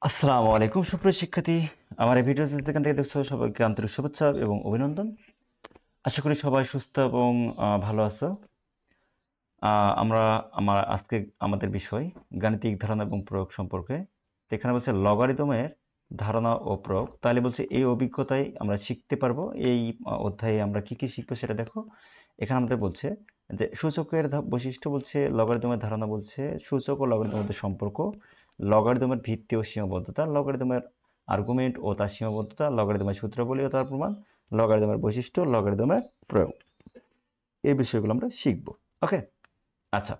আসসালামু আলাইকুম সুপ্রিয় শিক্ষার্থী, আমার এই ভিডিও যেখান থেকে দেখছো সবাইকে আন্তরিক শুভেচ্ছা এবং অভিনন্দন। আশা করি সবাই সুস্থ এবং ভালো আছো। আমরা আজকে আমাদের বিষয় গাণিতিক ধারণা এবং প্রয়োগ সম্পর্কে। তো এখানে বলছে লগারিদমের ধারণা ও প্রয়োগ, তাহলে বলছে এই অভিজ্ঞতায় আমরা শিখতে পারবো। এই অধ্যায়ে আমরা কি কি শিখবো সেটা দেখো। এখানে আমাদের বলছে যে সূচকের বৈশিষ্ট্য, বলছে লগারিদমের ধারণা, বলছে সূচক ও লগারিদমের মধ্যে সম্পর্ক, লগারিদমের ভিত্তি ও সীমাবদ্ধতা, লগারিদমের আর্গুমেন্ট ও তার সীমাবদ্ধতা, লগারিদমের সূত্রাবলী ও তার প্রমাণ, লগারিদমের বৈশিষ্ট্য, লগারিদমের প্রয়োগ। এই বিষয়গুলো আমরা শিখবো। ওকে, আচ্ছা,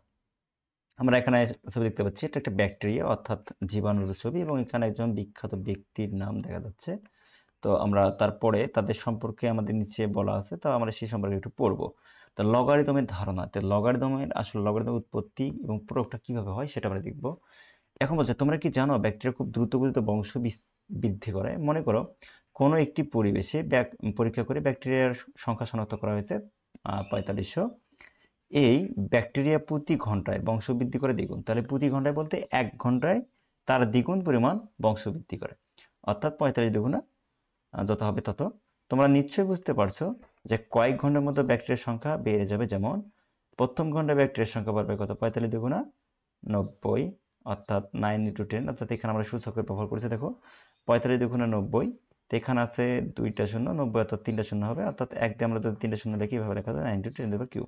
আমরা এখানে ছবি দেখতে পাচ্ছি, এটা একটা ব্যাকটেরিয়া অর্থাৎ জীবাণুর ছবি, এবং এখানে একজন বিখ্যাত ব্যক্তির নাম দেখা যাচ্ছে। তো আমরা তারপরে তাদের সম্পর্কে আমাদের নিচে বলা আছে, তো আমরা সেই সম্পর্কে একটু পড়বো। তো লগারিদমের ধারণা, তো লগারিদমের আসলে লগারিদমের উৎপত্তি এবং প্রয়োগটা কিভাবে হয় সেটা আমরা দেখব। এখন বলছে, তোমরা কি জানো ব্যাকটেরিয়া খুব দ্রুতগতিত বংশ বৃদ্ধি করে? মনে করো কোনো একটি পরিবেশে পরীক্ষা করে ব্যাকটেরিয়ার সংখ্যা শনাক্ত করা হয়েছে 4500। এই ব্যাকটেরিয়া প্রতি ঘন্টায় বংশবৃদ্ধি করে দ্বিগুণ। তাহলে প্রতি ঘন্টায় বলতে 1 ঘন্টায় তার দ্বিগুণ পরিমাণ বংশবৃদ্ধি করে, অর্থাৎ 45 দুগুণা যত হবে তত। তোমরা নিশ্চয়ই বুঝতে পারছো যে কয়েক ঘন্টার মধ্যে ব্যাকটেরিয়ার সংখ্যা বেড়ে যাবে। যেমন প্রথম ঘন্টায় ব্যাকটেরিয়ার সংখ্যা বাড়বে কত? 45 দুগুণা 90, অর্থাৎ 9 × 10, অর্থাৎ এখানে আমরা সূচকের ব্যবহার করেছি। দেখো 45 দুগুণা 90, তো এখানে আছে 2টা শূন্য, 90 অর্থাৎ 3টা শূন্য হবে, অর্থাৎ 1 দিয়ে আমরা যদি 3টা শূন্য লিখি এভাবে লেখা যায় 9 × 10⁻³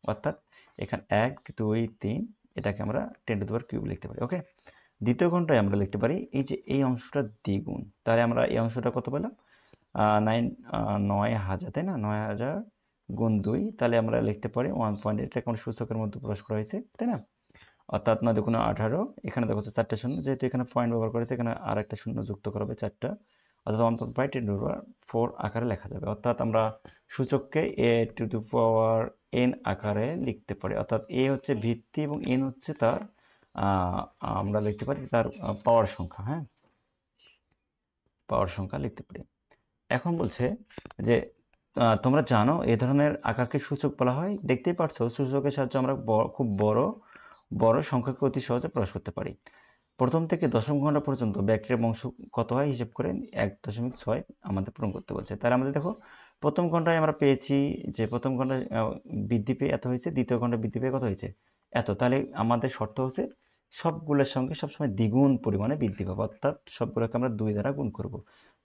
অর্থাৎ এখানে 1 2 3, এটাকে আমরা 10⁻³ লিখতে পারি। ওকে, দ্বিতীয় ঘন্টায় আমরা লিখতে পারি এই যে এই অংশটা দ্বিগুণ, তাহলে আমরা এই অংশটা কত পেলাম? 9000, তাই না? 9000 গুণ 2, তাহলে আমরা লিখতে পারি 1 এটাকে আমরা সূচকের মধ্যে প্রকাশ করা হয়েছে, তাই না? অর্থাৎ 9 দুগুণে 18, এখানে দেখো 4টা শূন্য, যেহেতু এখানে পয়েন্ট ব্যবহার করেছে এখানে আর একটা শূন্য যুক্ত করা হবে 4টা, অর্থাৎ 1/10⁻4 আকারে লেখা যাবে। অর্থাৎ আমরা সূচককে a⁴n আকারে লিখতে পারি, অর্থাৎ a হচ্ছে ভিত্তি এবং n হচ্ছে তার আমরা লিখতে পারি তার পাওয়ার সংখ্যা। হ্যাঁ, পাওয়ার সংখ্যা লিখতে পারি। এখন বলছে যে তোমরা জানো এ ধরনের আকারকে সূচক বলা হয়। দেখতেই পাচ্ছো সূচকের সাহায্যে আমরা খুব বড় বড় সংখ্যাকে অতি সহজে প্রকাশ করতে পারি। প্রথম থেকে দশম ঘন্টা পর্যন্ত ব্যাকটেরিয়ার বংশ কত হয় হিসেব করে 1.6 আমাদের পূরণ করতে বলছে। তাহলে আমাদের দেখো প্রথম ঘন্টায় আমরা পেয়েছি যে প্রথম ঘন্টায় বৃদ্ধি পেয়ে এত হয়েছে, দ্বিতীয় ঘন্টায় বৃদ্ধি পেয়ে কত হয়েছে? এত। তাহলে আমাদের শর্ত হচ্ছে সবগুলোর সঙ্গে সবসময় দ্বিগুণ পরিমাণে বৃদ্ধি পাবো, অর্থাৎ সবগুলোকে আমরা 2 দ্বারা গুণ করব।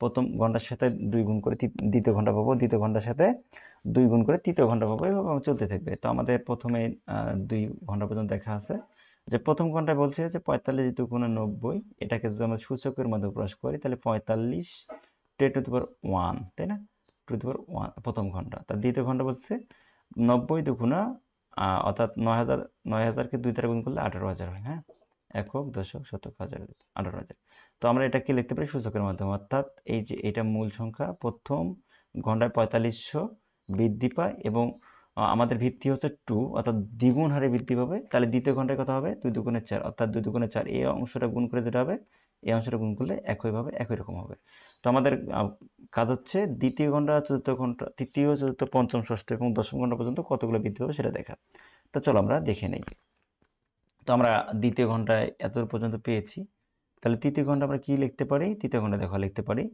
প্রথম ঘন্টার সাথে 2 গুণ করে দ্বিতীয় ঘন্টা পাবো, দ্বিতীয় ঘন্টার সাথে 2 গুণ করে তৃতীয় ঘন্টা পাবো, এভাবে চলতে থাকবে। তো আমাদের প্রথমে 2 ঘন্টা পর্যন্ত দেখা আছে যে প্রথম ঘন্টায় বলছে যে 45 দুগুণে 90, এটাকে যদি আমরা সূচকের মধ্যে প্রকাশ করি তাহলে 45 10⁻1, তাই না? 2⁻1 প্রথম ঘন্টা। তার দ্বিতীয় ঘন্টা বলছে 90 দুগুণা অর্থাৎ 9000, 9000কে 2 দ্বারা গুণ করলে 18,000 হয়। হ্যাঁ, একক দশক শতক হাজার 18,000। তো আমরা এটাকে লিখতে পারি সূচকের মাধ্যমে, অর্থাৎ এই যে এটা মূল সংখ্যা প্রথম ঘন্টায় 4500 বৃদ্ধি পায় এবং আমাদের ভিত্তি হচ্ছে 2, অর্থাৎ দ্বিগুণ হারে বৃদ্ধি পাবে। তাহলে দ্বিতীয় ঘন্টায় কত হবে? 2 দুগুণে 4, অর্থাৎ 2 দুগুণে 4, এই অংশটা গুণ করে যেটা হবে এই অংশটা গুণ করলে একইভাবে একই রকম হবে। তো আমাদের কাজ হচ্ছে দ্বিতীয় ঘন্টা, চতুর্থ ঘন্টা, তৃতীয়, চতুর্থ, পঞ্চম, ষষ্ঠ এবং দশম ঘন্টা পর্যন্ত কতগুলো বৃদ্ধি পাবে সেটা দেখা। তো চলো আমরা দেখে নেই। তো আমরা দ্বিতীয় ঘন্টায় এত পর্যন্ত পেয়েছি, তাহলে তৃতীয় ঘন্টা আমরা কি লিখতে পারি? তৃতীয় ঘন্টা দেখো লিখতে পারি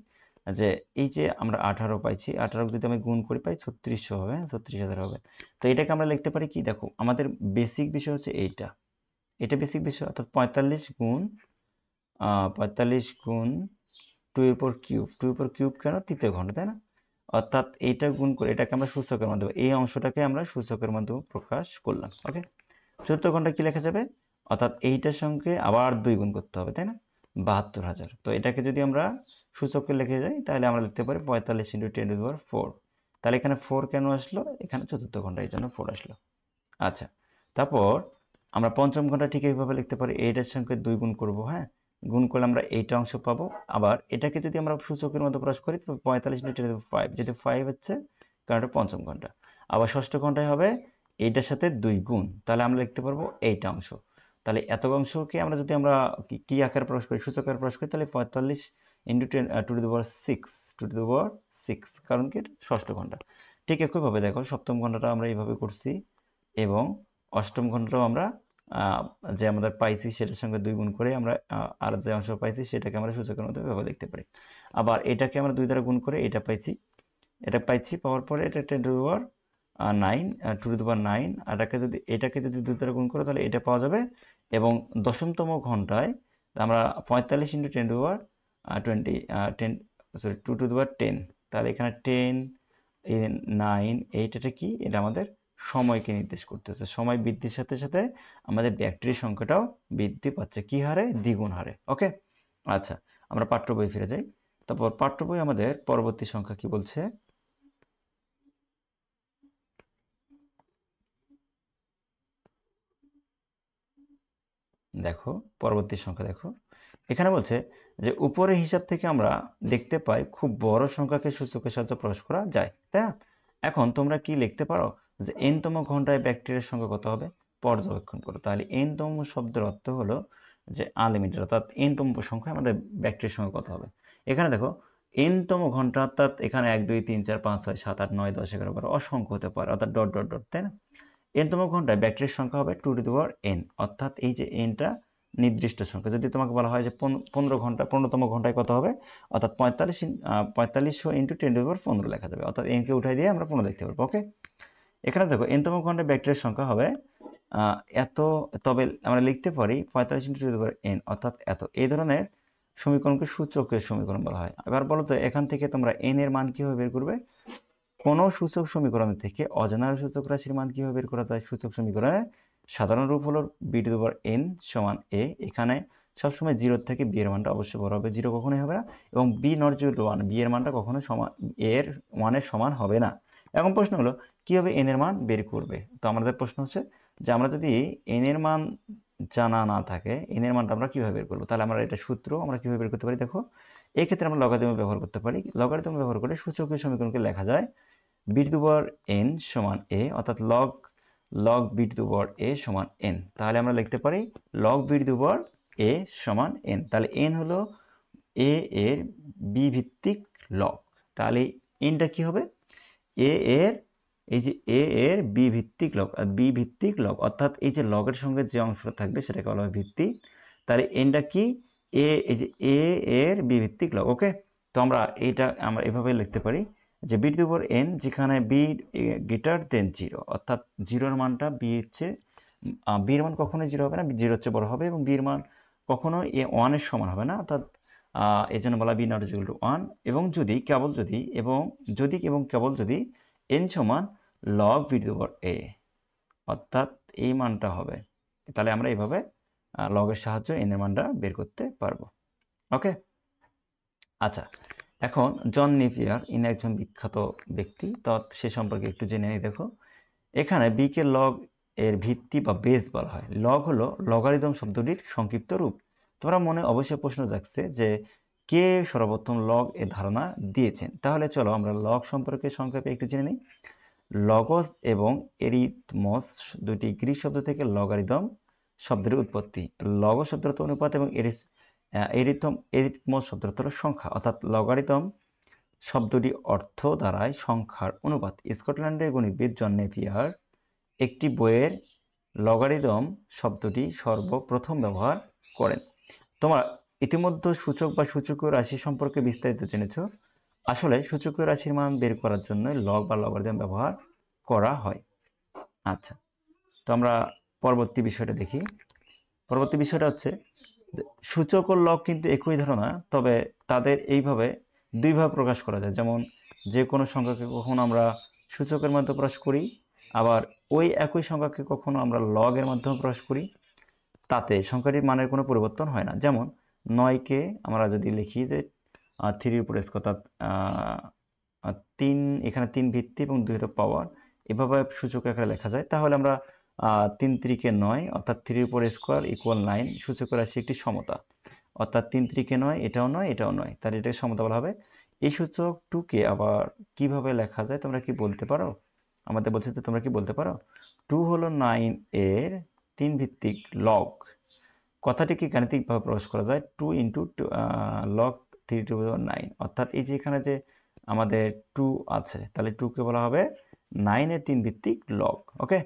যে এই যে আমরা 18 পাইছি, 18 যদি আমি গুণ করি পাই 3600 হবে, 36,000 হবে। তো এটাকে আমরা লিখতে পারি কি? দেখো আমাদের বেসিক বিষয় হচ্ছে এইটা, এটা বেসিক বিষয়, অর্থাৎ 45 গুণ 2 এর উপর কিউব। 2 এর উপর কিউব কেন? তৃতীয় ঘন্টা, তাই না? অর্থাৎ এইটা গুণ করে এটাকে আমরা সূচকের মাধ্যমে, এই অংশটাকে আমরা সূচকের মাধ্যমে প্রকাশ করলাম। ওকে, চতুর্থ ঘন্টা কি লেখা যাবে? অর্থাৎ এইটার সঙ্গে আবার 2 গুণ করতে হবে, তাই না? 72,000। তো এটাকে যদি আমরা সূচকে লিখে যাই তাহলে আমরা লিখতে পারি 45 × 10⁻4। তাহলে এখানে 4 কেন আসলো? এখানে চতুর্থ ঘন্টা, এই জন্য 4 আসলো। আচ্ছা, তারপর আমরা পঞ্চম ঘন্টা ঠিক এইভাবে লিখতে পারি, এইটার সঙ্গে 2 গুণ করব। হ্যাঁ, গুণ করলে আমরা এইটা অংশ পাবো। আবার এটাকে যদি আমরা সূচকের মধ্যে প্রকাশ করি তো 45 × 10⁻5, যেহেতু 5 হচ্ছে কারণ এটা পঞ্চম ঘন্টা। আবার ষষ্ঠ ঘন্টায় হবে এইটার সাথে 2 গুণ, তাহলে আমরা লিখতে পারবো এইটা অংশ। তাহলে এত অংশকে আমরা যদি আমরা কি আকারে প্রকাশ করি? সূচক আকারে প্রকাশ করি, তাহলে 45 × 10⁻6, কারণ কি এটা ষষ্ঠ ঘন্টা। ঠিক একইভাবে দেখো সপ্তম ঘন্টাটা আমরা এইভাবে করছি এবং অষ্টম ঘন্টাটাও আমরা যে আমাদের পাইছি সেটার সঙ্গে 2 গুণ করে আমরা আর যে অংশ পাইছি সেটাকে আমরা সূচকের মধ্যে এভাবে লিখতে পারি। আবার এটাকে আমরা 2 দ্বারা গুণ করে এটা পাইছি পাওয়ার পরে এটা 10 to the power 9 two the পাওয়ার 9 আর এটাকে যদি 2 দ্বারা গুণ করে তাহলে এটা পাওয়া যাবে। এবং দশমতম ঘন্টায় আমরা 45 into 10 to the power 2 to the power 10, তাহলে এখানে 10 9 এটা কি, এটা আমাদের সময়কে নির্দেশ করতেছে। সময় বৃদ্ধির সাথে সাথে আমাদের ব্যাকটেরিয়ার সংখ্যাটাও বৃদ্ধি পাচ্ছে, কি হারে? দ্বিগুণ হারে। ওকে, আচ্ছা আমরা পাঠ্য বই ফিরে যাই। তারপর পাঠ্য বই আমাদের পরবর্তী সংখ্যা কি বলছে? দেখো পরবর্তী সংখ্যা দেখো, এখানে বলছে যে উপরের হিসাব থেকে আমরা দেখতে পাই খুব বড় সংখ্যাকে সূচকের সাহায্যে প্রকাশ করা যায়, তাই না? এখন তোমরা কি লিখতে পারো যে এনতম ঘন্টায় ব্যাকটেরিয়ার সংখ্যা কত হবে? পর্যবেক্ষণ করো। তাহলে এনতম শব্দের অর্থ হলো যে আনলিমিটেড, অর্থাৎ এনতম সংখ্যায় আমাদের ব্যাকটেরিয়ার সংখ্যা কত হবে। এখানে দেখো এনতম ঘন্টা, অর্থাৎ এখানে 1 2 3 4 5 6 7 8 9 10 11 12 অসংখ্য হতে পারে, অর্থাৎ ডট ডট ডট, তাই না? এনতম ঘন্টায় ব্যাকটেরিয়ার সংখ্যা হবে 2 টু দি পাওয়ার n, অর্থাৎ এই যে এনটা নির্দিষ্ট সংখ্যা। যদি তোমাকে বলা হয় যে 15তম ঘন্টায় কত হবে, অর্থাৎ 4500 ইন্টু 10 টু দি পাওয়ার 15 লেখা যাবে, অর্থাৎ এনকে উঠাই দিয়ে আমরা 15 দেখতে পারবো। ওকে, এখানে দেখো এনতম ঘন্টায় ব্যাকটেরিয়ার সংখ্যা হবে এত, তবে আমরা লিখতে পারি 45 into 10 to the power n, অর্থাৎ এত। এই ধরনের সমীকরণকে সূচকের সমীকরণ বলা হয়। এবার বলো তো এখান থেকে তোমরা n এর মান কীভাবে বের করবে? কোনো সূচক সমীকরণ থেকে অজানা সূচক রাশির মান কীভাবে বের করা যায়? সূচক সমীকরণে সাধারণ রূপ হলো B to the power n সমান a। এখানে সবসময় 0 থেকে b এর মানটা অবশ্যই বড় হবে, 0 কখনোই হবে না। এবং b not zero to 1, b এর মানটা কখনো সমান a এর 1 সমান হবে না। এখন প্রশ্ন হলো কীভাবে n এর মান বের করবে? তো আমাদের প্রশ্ন হচ্ছে যে আমরা যদি n এর মান জানা না থাকে, n এর মানটা আমরা কীভাবে বের করবো? তাহলে আমরা এটা সূত্র আমরা কীভাবে বের করতে পারি? দেখো এই ক্ষেত্রে আমরা লগারিদম ব্যবহার করতে পারি। লগারিদম ব্যবহার করে সূচকীয় সমীকরণকে লেখা যায় B to the power n সমান a, অর্থাৎ log B to the power a সমান n। তাহলে আমরা লিখতে পারি log B to the power a সমান n। তাহলে n হলো a এর b ভিত্তিক লগ। তাহলে nটা কি হবে? a এর এই যে a এর b ভিত্তিক লগ, আর b ভিত্তিক লগ অর্থাৎ এই যে লগের সঙ্গে যে অংশটা থাকবে সেটাকে বলা হয় ভিত্তি। তাহলে nটা কি? এই যে a এর b ভিত্তিক লগ। ওকে, তো আমরা এভাবে লিখতে পারি যে B to the power n, যেখানে বি গ্রেটার দেন 0, অর্থাৎ 0-এর মানটা বি হচ্ছে বির মান কখনোই 0 হবে না, 0 হচ্ছে বড় হবে, এবং বির মান কখনো 1 এর সমান হবে না, অর্থাৎ এই জন্য বলা বি নট ইকুয়াল টু 1। এবং কেবল যদি n সমান log B to the power a, অর্থাৎ এই মানটা হবে। তাহলে আমরা এইভাবে লগের সাহায্যে n এর মানটা বের করতে পারবো। ওকে, আচ্ছা এখন জন নেপিয়ার ইনি একজন বিখ্যাত ব্যক্তি, তো সে সম্পর্কে একটু জেনে নিই। দেখো এখানে বিকে লগ এর ভিত্তি বা বেস বলা হয়। লগ হলো লগারিদম শব্দটির সংক্ষিপ্ত রূপ। তোমরা মনে অবশ্যই প্রশ্ন জাগছে যে কে সর্বপ্রথম লগ এর ধারণা দিয়েছেন। তাহলে চলো আমরা লগ সম্পর্কে সংক্ষেপে একটু জেনে নিই। লগস এবং এরিথমস দুটি গ্রিক শব্দ থেকে লগারিদম শব্দের উৎপত্তি। লগস শব্দের অর্থ অনুপাত এবং এরিথমস শব্দের অর্থ হলো সংখ্যা, অর্থাৎ লগারিদম শব্দটি অর্থ দ্বারায় সংখ্যার অনুপাত। স্কটল্যান্ডের গণিতবিদ জন নেপিয়ার একটি বইয়ের লগারিদম শব্দটি সর্বপ্রথম ব্যবহার করেন। তোমরা ইতিমধ্যে সূচক বা সূচকীয় রাশি সম্পর্কে বিস্তারিত জেনেছ। আসলে সূচকীয় রাশির মান বের করার জন্য লগ বা লগারিদম ব্যবহার করা হয়। আচ্ছা, তো আমরা পরবর্তী বিষয়টা দেখি। পরবর্তী বিষয়টা হচ্ছে সূচক ও লগ কিন্তু একই ধারণা, তবে তাদের এইভাবে দুইভাবে প্রকাশ করা যায়। যেমন যে কোনো সংখ্যাকে কখনো আমরা সূচকের মাধ্যমে প্রকাশ করি, আবার ওই একই সংখ্যাকে কখনো আমরা লগের মাধ্যমে প্রকাশ করি, তাতে সংখ্যাটির মানের কোনো পরিবর্তন হয় না। যেমন 9কে আমরা যদি লিখি যে 3 উপর স্কোয়ার, অর্থাৎ 3, এখানে 3 ভিত্তি এবং 2 হলো পাওয়ার, এভাবে সূচক আকারে লেখা যায়। তাহলে আমরা 3 3 9, অর্থাৎ 3 উপর স্কোয়ার ইকুয়াল 9 সূচক রাশি একটি সমতা, অর্থাৎ 3 3 9, এটাও 9 এটাও 9, তাহলে এটাকে সমতা বলা হবে। এই সূচক 2কে আবার কিভাবে লেখা যায় তোমরা কি বলতে পারো? আমাদের বলছে যে তোমরা কি বলতে পারো 2 হলো 9 এর 3 ভিত্তিক লগ। কথাটিকে গাণিতিকভাবে প্রকাশ করা যায় 2 ইন্টু লগ 3 টু দি পাওয়ার 9, অর্থাৎ এই যে এখানে যে আমাদের 2 আছে, তাহলে 2কে বলা হবে 9 এর 3 ভিত্তিক লগ। ওকে,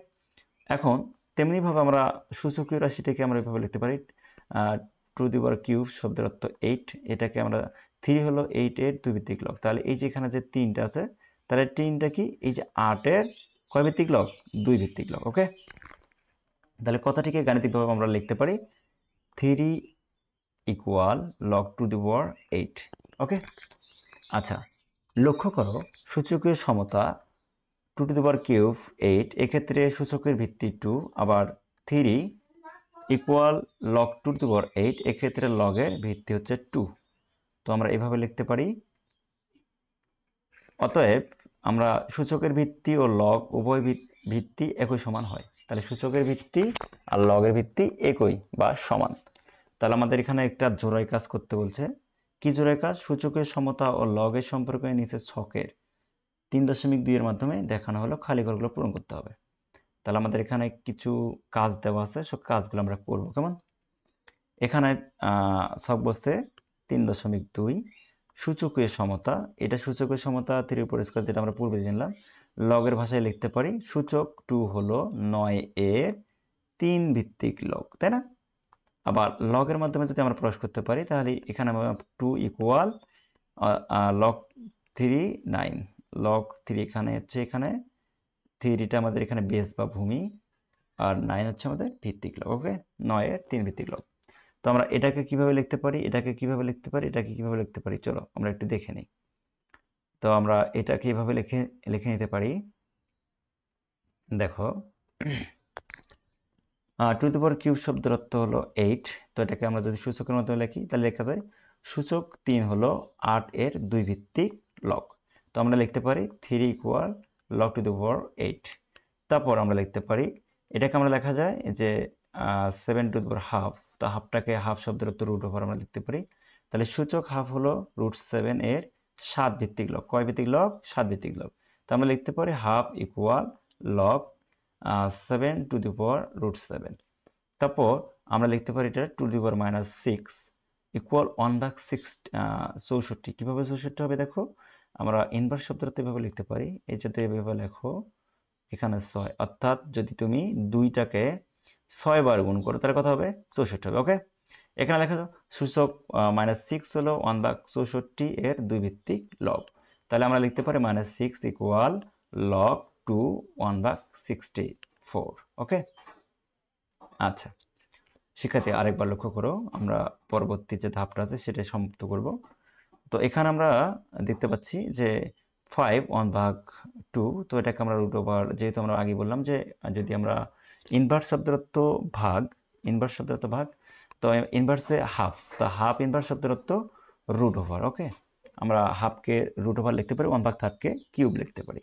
এখন তেমনিভাবে আমরা সূচকীয় রাশিটাকে আমরা এভাবে লিখতে পারি টু দি পাওয়ার কিউব শব্দের অর্থ 8, এটাকে আমরা 3 হলো 8 এর দুই ভিত্তিক লব। তাহলে এই যে এখানে যে 3টা আছে, তাহলে 3টা কি এই যে 8 এর কয় ভিত্তিক লব? 2 ভিত্তিক লব। ওকে, তাহলে কথাটিকে গাণিতিকভাবে আমরা লিখতে পারি 3 equal log to the power 8। Okay, আচ্ছা লক্ষ্য করো সূচকীয় সমতা two to the power cube 8, এক্ষেত্রে সূচকের ভিত্তি 2, আবার 3 equal log two to the power 8, এক্ষেত্রে লগের ভিত্তি হচ্ছে 2। তো আমরা এভাবে লিখতে পারি, অতএব আমরা সূচকের ভিত্তি ও লগ উভয় ভিত্তি একই সমান হয়। তাহলে সূচকের ভিত্তি আর লগের ভিত্তি একই বা সমান। তাহলে আমাদের এখানে একটা জোড়াই কাজ করতে বলছে। কি জোড়াই কাজ? সূচকের সমতা ও লগের সম্পর্কে নিচে ছকের 3.2 এর মাধ্যমে দেখানো হলো, খালি ঘরগুলো পূরণ করতে হবে। তাহলে আমাদের এখানে কিছু কাজ দেওয়া আছে, সব কাজগুলো আমরা করব। কেমন? এখানে ছক বসছে 3.2 সূচকীয় সমতা, এটা সূচকীয় সমতা 3 উপর স্কয়ার, যেটা আমরা পূর্বে জানলাম। লগের ভাষায় লিখতে পারি সূচক 2 হলো 9 এর 3 ভিত্তিক লগ, তাই না? আবার লগের মাধ্যমে যদি আমরা প্রকাশ করতে পারি, তাহলে এখানে আমরা 2 ইকুয়াল লগ 3 9, লগ 3 এখানে হচ্ছে, এখানে 3টা আমাদের এখানে বেস বা ভূমি, আর 9 হচ্ছে আমাদের ভিত্তিক লগ। ওকে, 9 এর 3 ভিত্তিক লগ। তো আমরা এটাকে কিভাবে লিখতে পারি, এটাকে কিভাবে লিখতে পারি, এটাকে কিভাবে লিখতে পারি, চলো আমরা একটু দেখে নিই। তো আমরা এটাকে কিভাবে লিখে নিতে পারি, দেখো টু দি পাওয়ার কিউব শব্দের অর্থ হলো 8। তো এটাকে আমরা যদি সূচকের মাধ্যমে লিখি, তাহলে লেখা যায় সূচক 3 হলো 8 এর 2 ভিত্তিক লগ। তো আমরা লিখতে পারি 3 equal log to the power 8। তারপর আমরা লিখতে পারি, এটাকে আমরা লেখা যায় যে 7 টু দি পাওয়ার হাফ। তো হাফটাকে হাফ শব্দের অর্থ রুট ওভার আমরা লিখতে পারি। তাহলে সূচক হাফ হলো √7 এর 7 ভিত্তিক লগ। কয় ভিত্তিক লগ? 7 ভিত্তিক লগ। তো আমরা লিখতে পারি half equal log 7 to the power √7। তারপর আমরা লিখতে পারি এটা টু দি পাওয়ার -6 ইকুয়াল 1/6 কীভাবে 64 হবে? দেখো আমরা ইনভার্স শব্দটা এভাবে লিখতে পারি, এই যদি এভাবে লেখো এখানে 6, অর্থাৎ যদি তুমি 2টাকে 6 বার গুণ করো তাহলে কত হবে? 64 হবে। ওকে, এখানে লেখা সূচক -6 হলো 1/64 এর 2 ভিত্তিক লগ। তাহলে আমরা লিখতে পারি -6 ইকুয়াল লগ টু 1/64। ওকে, আচ্ছা শিক্ষার্থী আরেকবার লক্ষ্য করো, আমরা পরবর্তী যে ধাপটা আছে সেটা সমাপ্ত করব। তো এখানে আমরা দেখতে পাচ্ছি যে 5 1/2, তো এটাকে আমরা রুট ওভার, যেহেতু আমরা আগে বললাম যে যদি আমরা ইনভার্স শব্দের অর্থ ভাগ, ইনভার্স শব্দের অর্থ ভাগ, তো ইনভার্সে হাফ, তো হাফ ইনভার্স শব্দের অর্থ রুট ওভার। ওকে, আমরা হাফকে রুট ওভার লিখতে পারি, 1/3কে কিউব লিখতে পারি।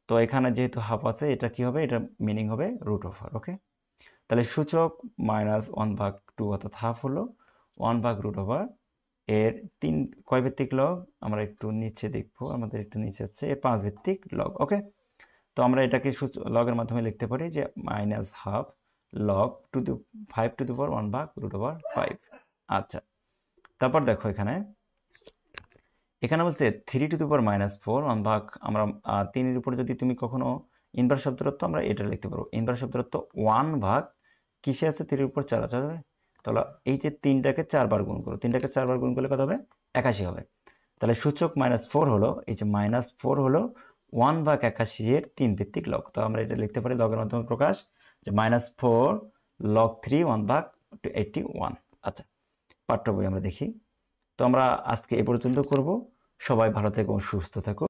তো এখানে যেহেতু হাফ আছে, এটা কি হবে? এটা মিনিং হবে রুট ওভার। ওকে, তাহলে সূচক -1/2 অর্থাৎ হাফ হলো 1/√ওভার এর 3 কয় ভিত্তিক লগ? আমরা একটু নিচে দেখবো, আমাদের একটু নিচে হচ্ছে এর 5 ভিত্তিক লগ। ওকে, তো আমরা এটাকে লগের মাধ্যমে লিখতে পারি যে -1/2 লগ 5 টু দি পাওয়ার 1/√5। আচ্ছা, তারপর দেখো এখানে বলছে 3 টু দি পাওয়ার -4 আমরা 3 এর উপরে যদি তুমি কখনো ইনভার্স শব্দের অর্থ আমরা এটা লিখতে পারবো, ইনভার্স শব্দের অর্থ 1 কিসে আছে? 3 এর উপর 4 আছে। তাহলে এই যে 3টাকে 4 বার গুণ করো, 3টাকে 4 বার গুণ করলে কত হবে? 81 হবে। তাহলে সূচক -4 হলো, এই যে -4 হলো 1/81 এর 3 ভিত্তিক লগ। তো আমরা এটা লিখতে পারি লগের মাধ্যমে প্রকাশ, যে -4 লগ 3 1/81। আচ্ছা, পাঠ্য বই আমরা দেখি। তো আমরা আজকে এ পর্যন্ত করব। সবাই ভালো থেকো, সুস্থ থাকো।